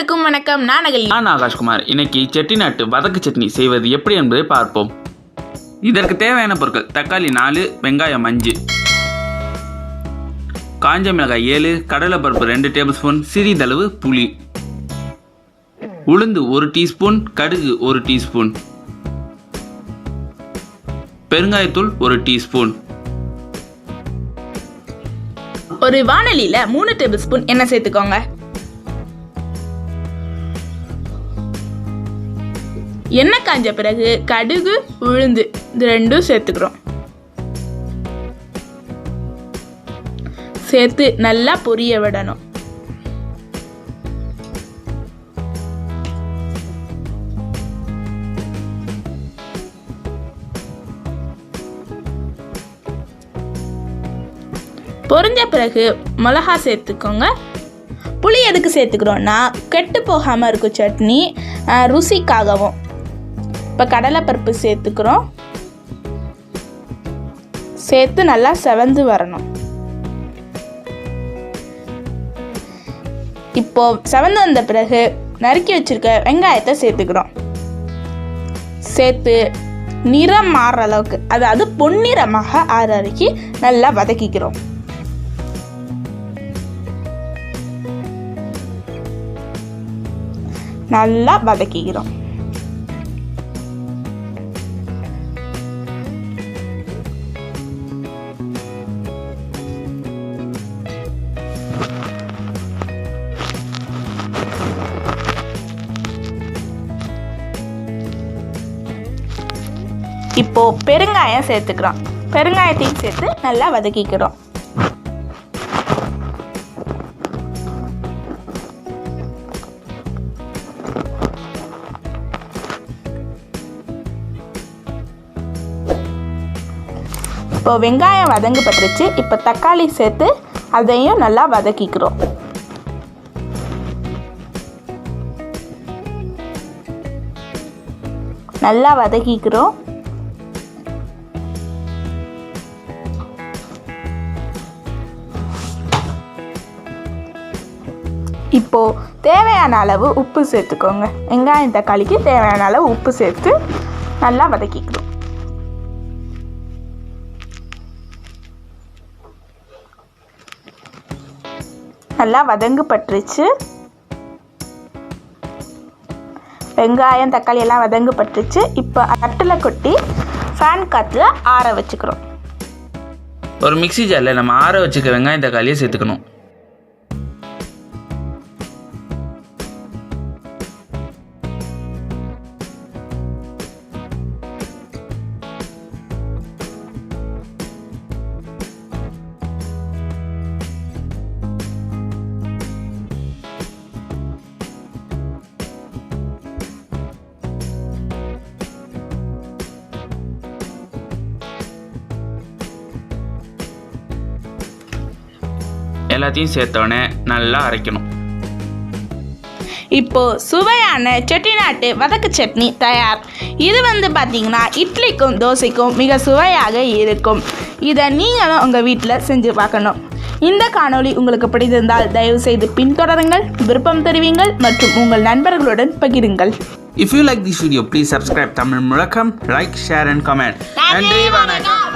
அனைவருக்கும் வணக்கம். நான் ஆகாஷ்குமார். இன்னைக்கு செட்டிநாட்டு வதக்கு சட்னி செய்வது எப்படி என்பதை பார்ப்போம். இதற்கு தேவையான பொருட்கள்: தக்காளி 4, வெங்காயம் 5, காஞ்ச மிளகாய் 7, கடலைப்பருப்பு 2 டேபிள் ஸ்பூன், சிறிதளவு புளி, உளுந்து 1 டீஸ்பூன், கடுகு 1 டீஸ்பூன், பெருங்காயத்தூள் 1 டீஸ்பூன். ஒரு வாணலியில 3 டேபிள் ஸ்பூன் எண்ணெய் சேர்த்துக்கோங்க. எண்ணெய் காஞ்ச பிறகு கடுகு, உளுந்து இது ரெண்டும் சேர்த்துக்கிறோம். சேர்த்து நல்லா பொரிய விடணும். பொரிஞ்ச பிறகு மிளகா சேர்த்துக்கோங்க. புளி எதுக்கு சேர்த்துக்கிறோன்னா கெட்டு போகாமல் இருக்கும் சட்னி, ருசிக்காகவும். இப்போ கடலைப்பருப்பு சேர்த்துக்கிறோம். சேர்த்து நல்லா செவந்து வரணும். இப்போ செவந்து வந்த பிறகு நறுக்கி வச்சிருக்க வெங்காயத்தை சேர்த்துக்கிறோம். சேர்த்து நிறம் மாறுற அளவுக்கு, அதாவது பொன்னிறமாக ஆற வரைக்கும் நல்லா வதக்கிக்கிறோம். நல்லா வதக்கிக்கிறோம். இப்போ பெருங்காயம் சேர்த்துக்கிறோம். பெருங்காயத்தையும் சேர்த்து நல்லா வதக்கிக்கிறோம். இப்போ வெங்காயம் வதங்கு பட்டுருச்சு. இப்போ தக்காளி சேர்த்து அதையும் நல்லா வதக்கிக்கிறோம். நல்லா வதக்கிக்கிறோம். இப்போ தேவையான அளவு உப்பு சேர்த்துக்கோங்க. வெங்காயம் தக்காளிக்கு தேவையான அளவு உப்பு சேர்த்து நல்லா வதக்கிக்கிறோம். நல்லா வதங்கு பட்டுருச்சு. வெங்காயம் தக்காளி எல்லாம் வதங்கு பட்டுருச்சு. இப்போ அட்டில் கொட்டி ஃபேன் காற்றுல ஆற வச்சுக்கிறோம். ஒரு மிக்ஸி ஜாரில் நம்ம ஆற வச்சுக்க வெங்காயம் தக்காளியை சேர்த்துக்கணும். எல்லாத்தையும் சேர்த்தோடனே நல்லா அரைக்கணும். இப்போ சுவையான செட்டிநாட்டு வதக்கு சட்னி தயார். இது பார்த்தீங்கன்னா இட்லிக்கும் தோசைக்கும் மிக சுவையாக இருக்கும். இதை நீங்களும் உங்கள் வீட்டில் செஞ்சு பார்க்கணும். இந்த காணொளி உங்களுக்கு பிடித்திருந்தால் தயவு செய்து பின்தொடருங்கள், விருப்பம் தெரிவிங்கள் மற்றும் உங்கள் நண்பர்களுடன் பகிருங்கள். If you like this video, please subscribe Tamizh Muzhakkam, like, share and comment. நன்றி, வணக்கம்.